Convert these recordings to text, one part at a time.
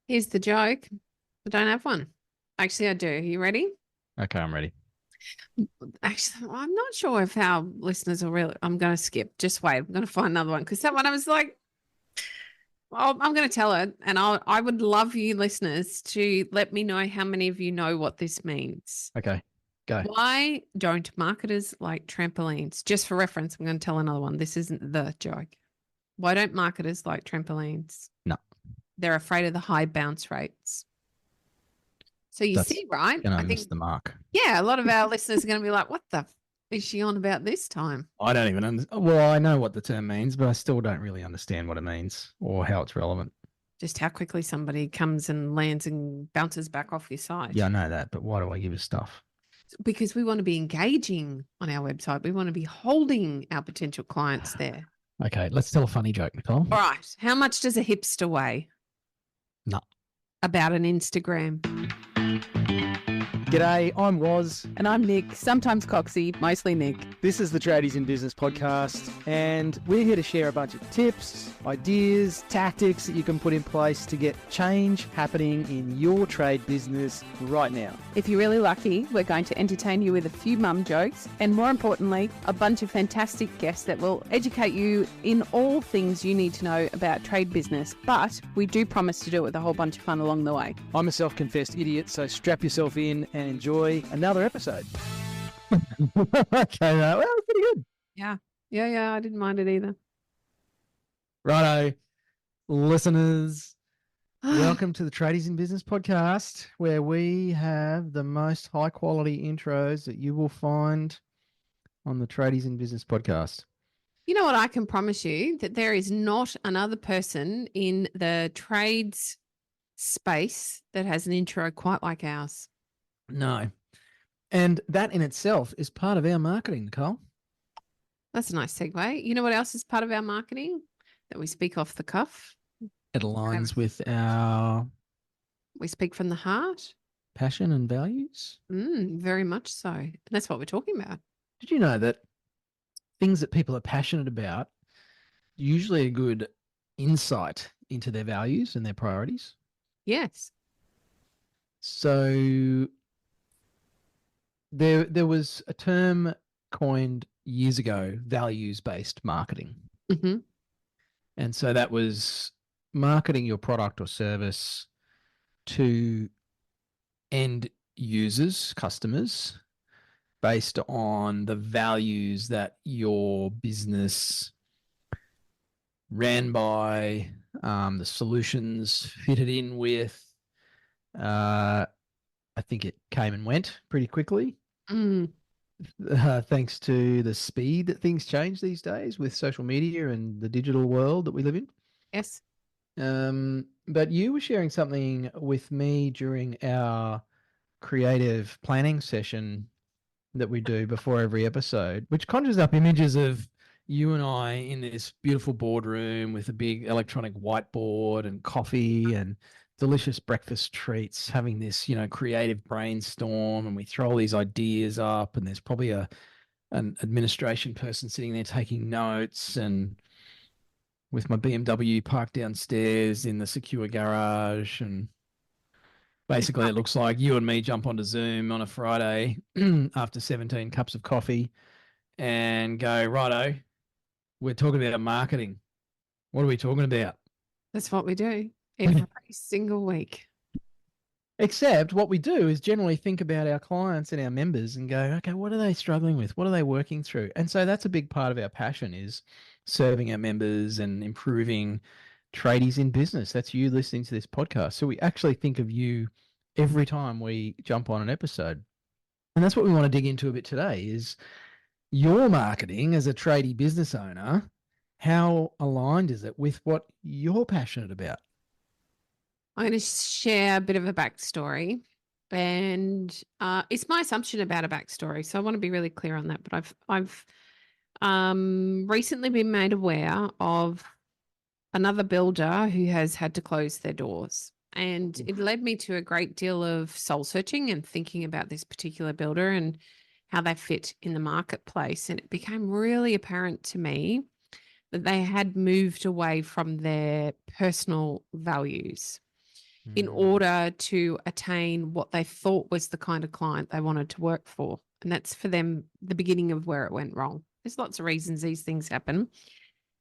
Here's the joke. I don't have one. Actually, I do. Are you ready? Okay, I'm ready. Actually, I'm not sure if our listeners are really. I'm going to skip. Just wait. I'm going to find another one because that one I was like, I'm going to tell it, and I would love you listeners to let me know how many of you know what this means. Okay, go. Why don't marketers like trampolines? Just for reference, I'm going to tell another one. This isn't the joke. Why don't marketers like trampolines? No, They're afraid of the high bounce rates. So you that's see, right? gonna I miss think, the mark. yeah, a lot of our listeners are going to be like, what the is she on about this time? I don't even understand. Well, I know what the term means, but I still don't really understand what it means or how it's relevant. Just how quickly somebody comes and lands and bounces back off your site. Yeah, I know that, but why do I give you stuff? Because we want to be engaging on our website. We want to be holding our potential clients there. Okay, let's tell a funny joke, Nicole. All right. How much does a hipster weigh? No. About an Instagram. G'day, I'm Waz. And I'm Nic, sometimes Coxie, mostly Nic. This is the Tradies in Business podcast, and we're here to share a bunch of tips, ideas, tactics that you can put in place to get change happening in your trade business right now. If you're really lucky, we're going to entertain you with a few mum jokes and, more importantly, a bunch of fantastic guests that will educate you in all things you need to know about trade business. But we do promise to do it with a whole bunch of fun along the way. I'm a self-confessed idiot, so strap yourself in and enjoy another episode. Okay, well, pretty good. Yeah. Yeah. I didn't mind it either. Righto, listeners. Welcome to the Tradies in Business podcast, where we have the most high quality intros that you will find on the Tradies in Business podcast. You know what? I can promise you that there is not another person in the trades space that has an intro quite like ours. No. And that in itself is part of our marketing, Nicole. That's a nice segue. You know what else is part of our marketing that we speak off the cuff? It aligns with our We speak from the heart. passion and values. Very much so. And that's what we're talking about. Did you know that things that people are passionate about usually a good insight into their values and their priorities? Yes. So there was a term coined years ago, values-based marketing. Mm-hmm. And so that was marketing your product or service to end users, customers, based on the values that your business ran by, the solutions fitted in with. I think it came and went pretty quickly. Thanks to the speed that things change these days with social media and the digital world that we live in. Yes. But you were sharing something with me during our creative planning session that we do before every episode, which conjures up images of you and I in this beautiful boardroom with a big electronic whiteboard and coffee and delicious breakfast treats, having this, creative brainstorm, and we throw all these ideas up, and there's probably an administration person sitting there taking notes, and with my BMW parked downstairs in the secure garage, and basically it looks like you and me jump onto Zoom on a Friday after 17 cups of coffee and go, righto, we're talking about marketing. What are we talking about? That's what we do every single week. Except what we do is generally think about our clients and our members and go, okay, what are they struggling with? What are they working through? And so that's a big part of our passion, is serving our members and improving tradies in business. That's you listening to this podcast. So we actually think of you every time we jump on an episode. And that's what we want to dig into a bit today, is your marketing as a tradie business owner. How aligned is it with what you're passionate about? I'm going to share a bit of a backstory, and it's my assumption about a backstory. So I want to be really clear on that. But I've recently been made aware of another builder who has had to close their doors, and it led me to a great deal of soul searching and thinking about this particular builder and how they fit in the marketplace. And it became really apparent to me that they had moved away from their personal values. in order to attain what they thought was the kind of client they wanted to work for. And that's for them the beginning of where it went wrong. There's lots of reasons these things happen.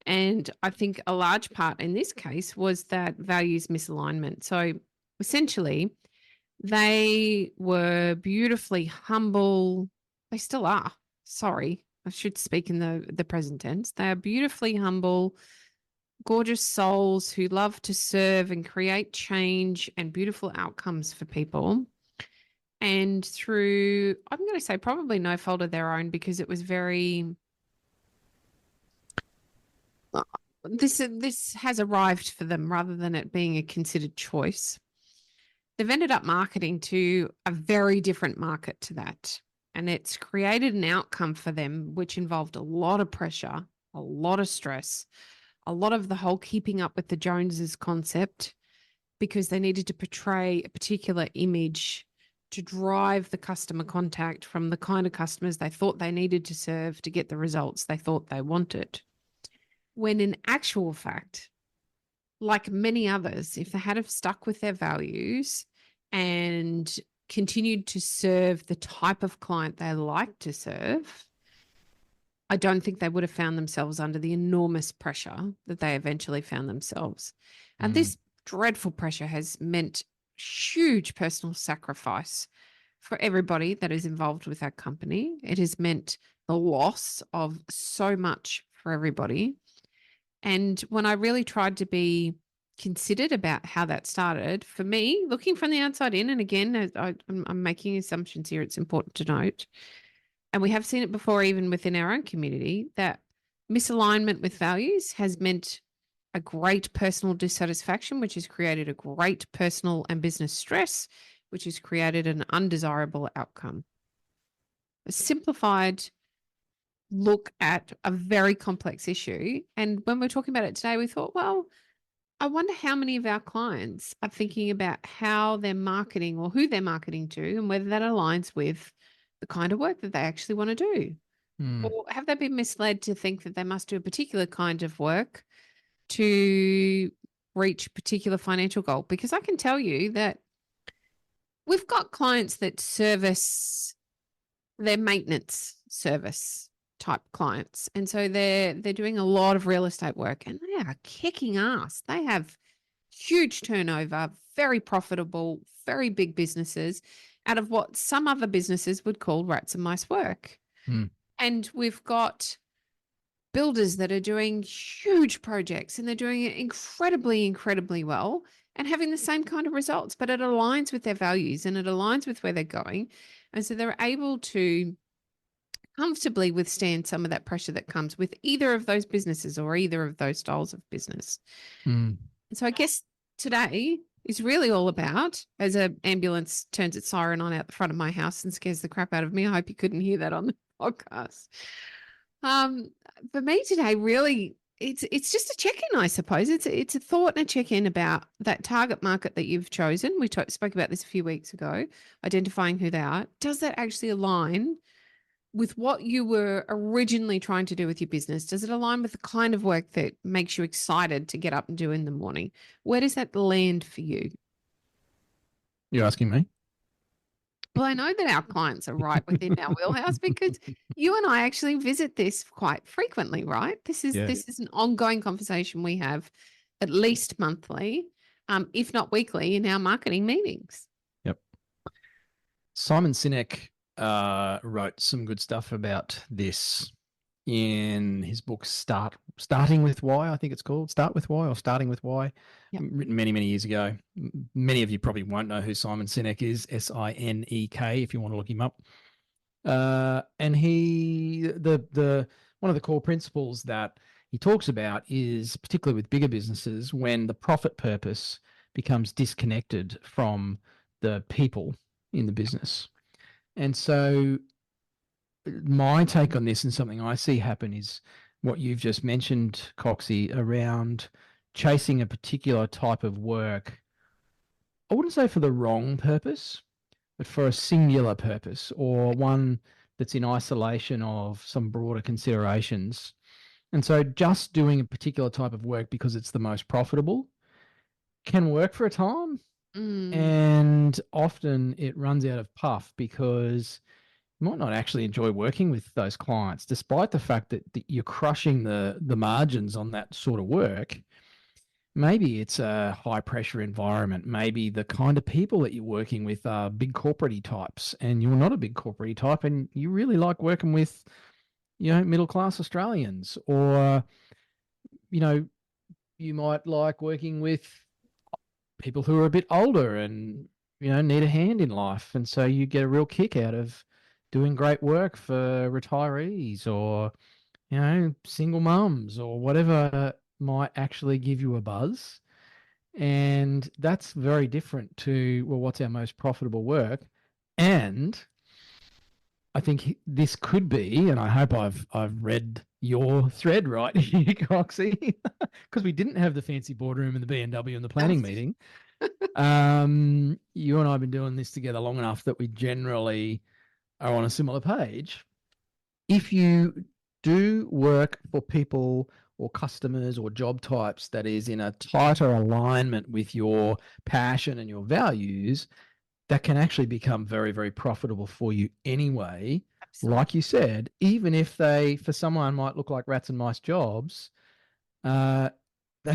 And I think a large part in this case was that values misalignment. So essentially, they were beautifully humble. They still are. Sorry, I should speak in the present tense. They are beautifully humble, gorgeous souls who love to serve and create change and beautiful outcomes for people. And through, I'm going to say probably no fault of their own, because it was very, this has arrived for them rather than it being a considered choice. They've ended up marketing to a very different market to that. And it's created an outcome for them, which involved a lot of pressure, a lot of stress, a lot of the whole keeping up with the Joneses concept, because they needed to portray a particular image to drive the customer contact from the kind of customers they thought they needed to serve to get the results they thought they wanted. When in actual fact, like many others, if they had have stuck with their values and continued to serve the type of client they like to serve, I don't think they would have found themselves under the enormous pressure that they eventually found themselves. And this dreadful pressure has meant huge personal sacrifice for everybody that is involved with that company. It has meant the loss of so much for everybody. And when I really tried to be considered about how that started, for me, looking from the outside in, and again, I'm making assumptions here, it's important to note, and we have seen it before even within our own community, that misalignment with values has meant a great personal dissatisfaction, which has created a great personal and business stress, which has created an undesirable outcome. A simplified look at a very complex issue. And when we're talking about it today, we thought, well, I wonder how many of our clients are thinking about how they're marketing or who they're marketing to, and whether that aligns with the kind of work that they actually want to do. Or have they been misled to think that they must do a particular kind of work to reach a particular financial goal? Because I can tell you that we've got clients that service their maintenance service type clients. And so they're doing a lot of real estate work, and they are kicking ass. They have huge turnover, very profitable, very big businesses out of what some other businesses would call rats and mice work. And we've got builders that are doing huge projects, and they're doing it incredibly, incredibly well and having the same kind of results, but it aligns with their values and it aligns with where they're going. And so they're able to comfortably withstand some of that pressure that comes with either of those businesses or either of those styles of business. And so I guess today is really all about, as an ambulance turns its siren on out the front of my house and scares the crap out of me. I hope you couldn't hear that on the podcast. For me today, really, it's just a check-in, I suppose. It's a thought and a check-in about that target market that you've chosen. We spoke about this a few weeks ago, identifying who they are. Does that actually align with what you were originally trying to do with your business? Does it align with the kind of work that makes you excited to get up and do in the morning? Where does that land for you? You're asking me? Well, I know that our clients are right within our wheelhouse, because you and I actually visit this quite frequently, right? This is an ongoing conversation we have at least monthly, if not weekly, in our marketing meetings. Yep. Simon Sinek wrote some good stuff about this in his book Starting with Why, I think it's called. Start with Why, or Starting with Why. Yep. Written many, many years ago. Many of you probably won't know who Simon Sinek is, S-I-N-E-K, if you want to look him up. And one of the core principles that he talks about is, particularly with bigger businesses, when the profit purpose becomes disconnected from the people in the business. And so my take on this, and something I see happen, is what you've just mentioned, Coxie, around chasing a particular type of work. I wouldn't say for the wrong purpose, but for a singular purpose, or one that's in isolation of some broader considerations. And so just doing a particular type of work because it's the most profitable can work for a time, Mm. And often it runs out of puff because you might not actually enjoy working with those clients, despite the fact that you're crushing the margins on that sort of work. Maybe it's a high pressure environment. Maybe the kind of people that you're working with are big corporate types, and you're not a big corporate type, and you really like working with, middle class Australians, or, you might like working with people who are a bit older and, need a hand in life. And so you get a real kick out of doing great work for retirees or, single mums or whatever might actually give you a buzz. And that's very different to, well, what's our most profitable work? And I think this could be, and I hope I've read your thread right here, Coxie, because we didn't have the fancy boardroom and the BMW and the planning meeting. You and I have been doing this together long enough that we generally are on a similar page. If you do work for people or customers or job types that is in a tighter alignment with your passion and your values, that can actually become very, very profitable for you anyway. Absolutely. Like you said, even if they, for someone, might look like rats and mice jobs, that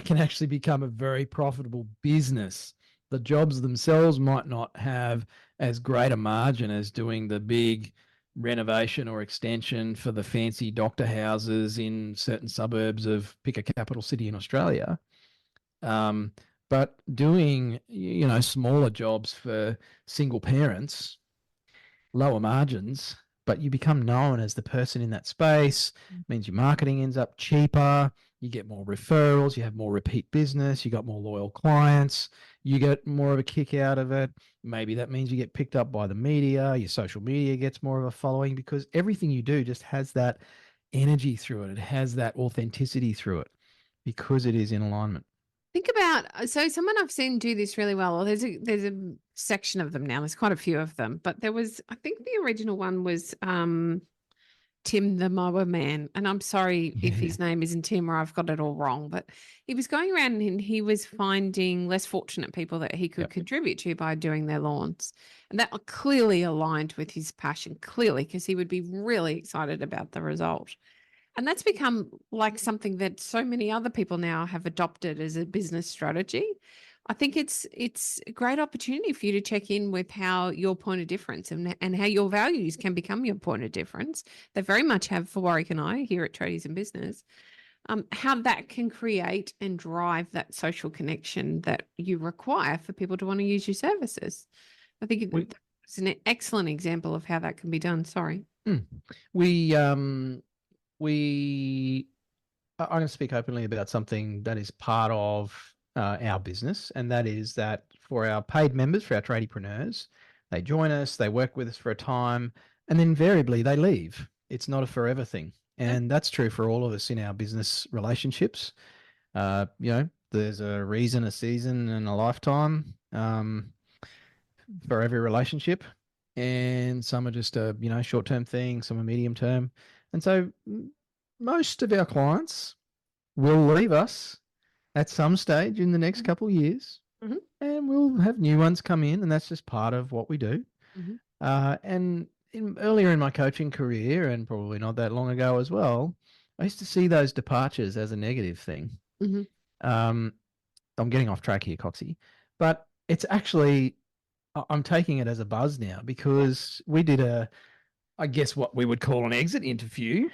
can actually become a very profitable business. The jobs themselves might not have as great a margin as doing the big renovation or extension for the fancy doctor houses in certain suburbs of pick a capital city in Australia. But doing, smaller jobs for single parents, lower margins, but you become known as the person in that space, means your marketing ends up cheaper, you get more referrals, you have more repeat business, you got more loyal clients, you get more of a kick out of it. Maybe that means you get picked up by the media, your social media gets more of a following because everything you do just has that energy through it. It has that authenticity through it because it is in alignment. Think about, so someone I've seen do this really well, or there's a section of them now. There's quite a few of them, but there was, I think the original one was Tim the Mower Man. And I'm sorry if his name isn't Tim or I've got it all wrong, but he was going around and he was finding less fortunate people that he could contribute to by doing their lawns. And that clearly aligned with his passion, clearly, because he would be really excited about the result. And that's become like something that so many other people now have adopted as a business strategy. I think it's a great opportunity for you to check in with how your point of difference and how your values can become your point of difference. They very much have for Warwick and I here at Tradies in Business. How that can create and drive that social connection that you require for people to want to use your services. I think it's an excellent example of how that can be done. Sorry. I'm going to speak openly about something that is part of our business, and that is that for our paid members, for our tradiepreneurs, they join us, they work with us for a time, and then invariably they leave. It's not a forever thing. And that's true for all of us in our business relationships. There's a reason, a season, and a lifetime for every relationship. And some are just a, short-term thing, some are medium-term. And so most of our clients will leave us at some stage in the next couple of years, and we'll have new ones come in, and that's just part of what we do. And earlier in my coaching career, and probably not that long ago as well, I used to see those departures as a negative thing. I'm getting off track here, Coxie, but it's actually, I'm taking it as a buzz now because we did I guess what we would call an exit interview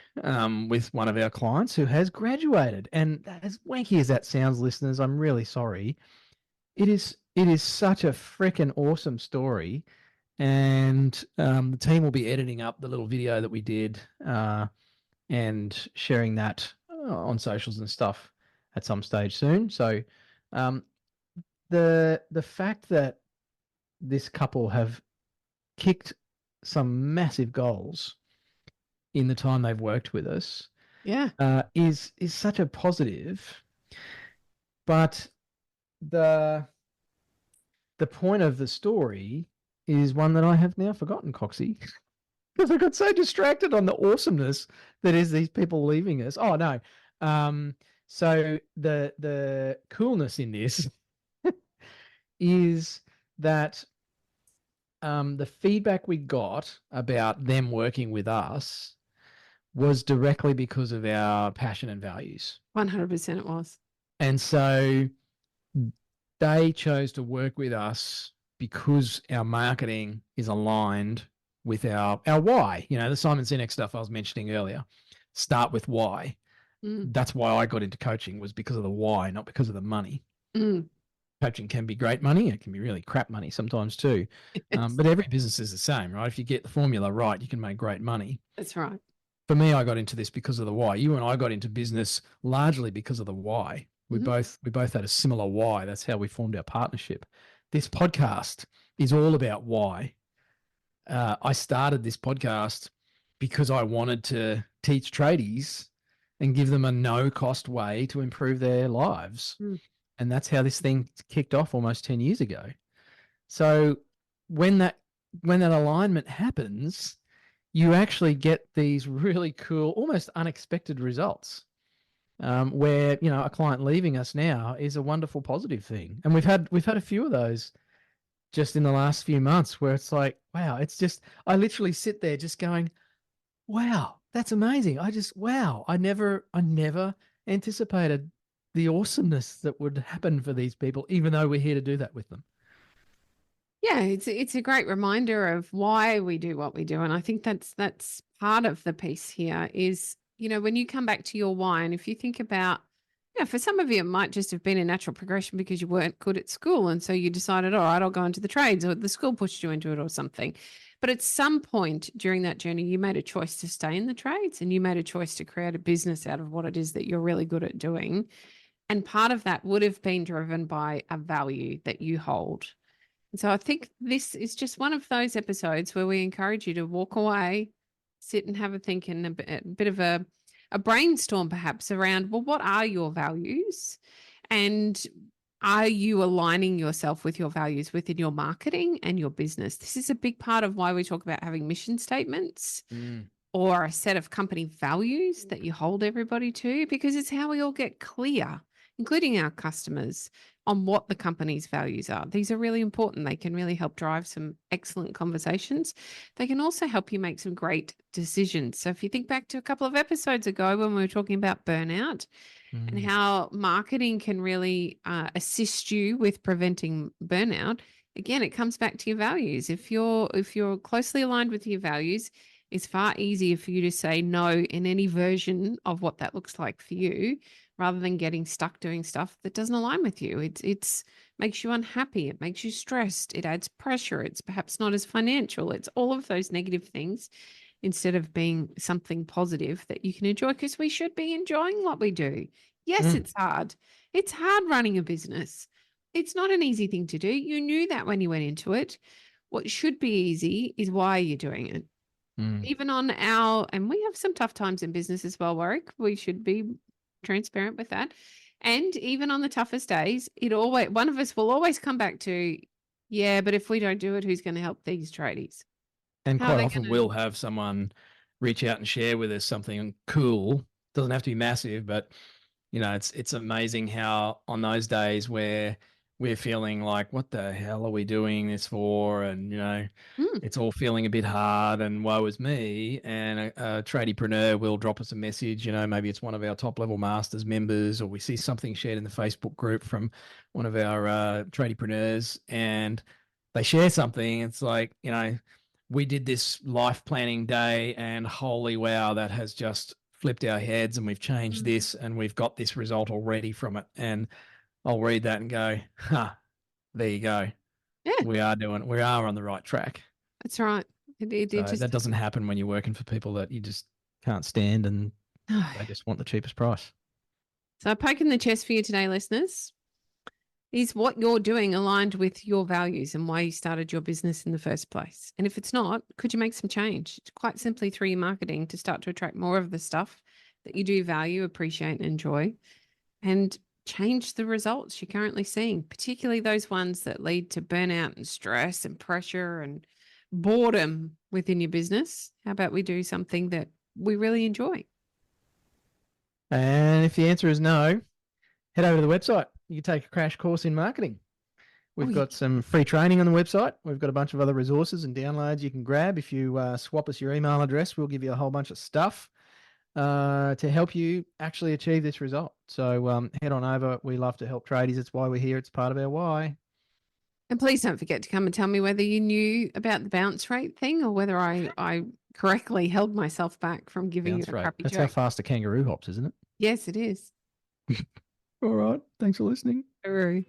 with one of our clients who has graduated. And as wanky as that sounds, listeners, I'm really sorry. It is such a freaking awesome story. And the team will be editing up the little video that we did and sharing that on socials and stuff at some stage soon. So the fact that this couple have kicked some massive goals in the time they've worked with us is such a positive. But the point of the story is one that I have now forgotten, Coxie, because I got so distracted on the awesomeness that is these people leaving us. Oh no. So the coolness in this is that the feedback we got about them working with us was directly because of our passion and values. 100% it was. And so they chose to work with us because our marketing is aligned with our why. You know, the Simon Sinek stuff I was mentioning earlier. Start with why. Mm. That's why I got into coaching, was because of the why, not because of the money. Mm. Coaching can be great money. It can be really crap money sometimes too. But every business is the same, right? If you get the formula right, you can make great money. That's right. For me, I got into this because of the why. You and I got into business largely because of the why. We both had a similar why. That's how we formed our partnership. This podcast is all about why. I started this podcast because I wanted to teach tradies and give them a no-cost way to improve their lives. Mm. And that's how this thing kicked off almost 10 years ago. So when that alignment happens, you actually get these really cool, almost unexpected results, where, you know, a client leaving us now is a wonderful positive thing. And we've had a few of those just in the last few months where it's like, wow, it's just, I literally sit there just going, wow, that's amazing. I never anticipated the awesomeness that would happen for these people, even though we're here to do that with them. Yeah, it's a great reminder of why we do what we do. And I think that's part of the piece here is, you know, when you come back to your why, and if you think about, yeah, for some of you, it might just have been a natural progression because you weren't good at school. And so you decided, all right, I'll go into the trades, or the school pushed you into it or something. But at some point during that journey, you made a choice to stay in the trades, and you made a choice to create a business out of what it is that you're really good at doing. And part of that would have been driven by a value that you hold. And so I think this is just one of those episodes where we encourage you to walk away, sit and have a think, and a bit of a brainstorm perhaps around, well, what are your values? And are you aligning yourself with your values within your marketing and your business? This is a big part of why we talk about having mission statements or a set of company values that you hold everybody to, because it's how we all get clear, including our customers, on what the company's values are. These are really important. They can really help drive some excellent conversations. They can also help you make some great decisions. So if you think back to a couple of episodes ago when we were talking about burnout and how marketing can really assist you with preventing burnout, again, it comes back to your values. If you're closely aligned with your values, it's far easier for you to say no in any version of what that looks like for you, rather than getting stuck doing stuff that doesn't align with you. It's makes you unhappy. It makes you stressed. It adds pressure. It's perhaps not as financial. It's all of those negative things instead of being something positive that you can enjoy, because we should be enjoying what we do. Yes, it's hard. It's hard running a business. It's not an easy thing to do. You knew that when you went into it. What should be easy is why you're doing it. Even on and we have some tough times in business as well, Warwick. We should be transparent with that. And even on the toughest days, one of us will always come back to, yeah, but if we don't do it, who's going to help these tradies? And quite often we'll have someone reach out and share with us something cool. Doesn't have to be massive, but you know, it's amazing how on those days where we're feeling like, what the hell are we doing this for? And, you know, it's all feeling a bit hard and woe is me. And a tradiepreneur will drop us a message, you know, maybe it's one of our top level masters members, or we see something shared in the Facebook group from one of our tradiepreneurs, and they share something. It's like, you know, we did this life planning day and holy wow, that has just flipped our heads, and we've changed this and we've got this result already from it. And I'll read that and go, there you go. Yeah. We are on the right track. That's right. That doesn't happen when you're working for people that you just can't stand and they just want the cheapest price. So poking the chest for you today, listeners, is what you're doing aligned with your values and why you started your business in the first place? And if it's not, could you make some change? Quite simply through your marketing to start to attract more of the stuff that you do value, appreciate, and enjoy, and change the results you're currently seeing, particularly those ones that lead to burnout and stress and pressure and boredom within your business. How about we do something that we really enjoy? And if the answer is no, head over to the website. You can take a crash course in marketing. We've Oh, got some free training on the website. We've got a bunch of other resources and downloads you can grab. If you swap us your email address, we'll give you a whole bunch of stuff to help you actually achieve this result. So head on over. We love to help tradies. It's why we're here. It's part of our why. And please don't forget to come and tell me whether you knew about the bounce rate thing or whether I correctly held myself back from giving Bounce you a rate. crappy That's how joke. fast a kangaroo hops, isn't it? Yes, it is. All right. Thanks for listening. True.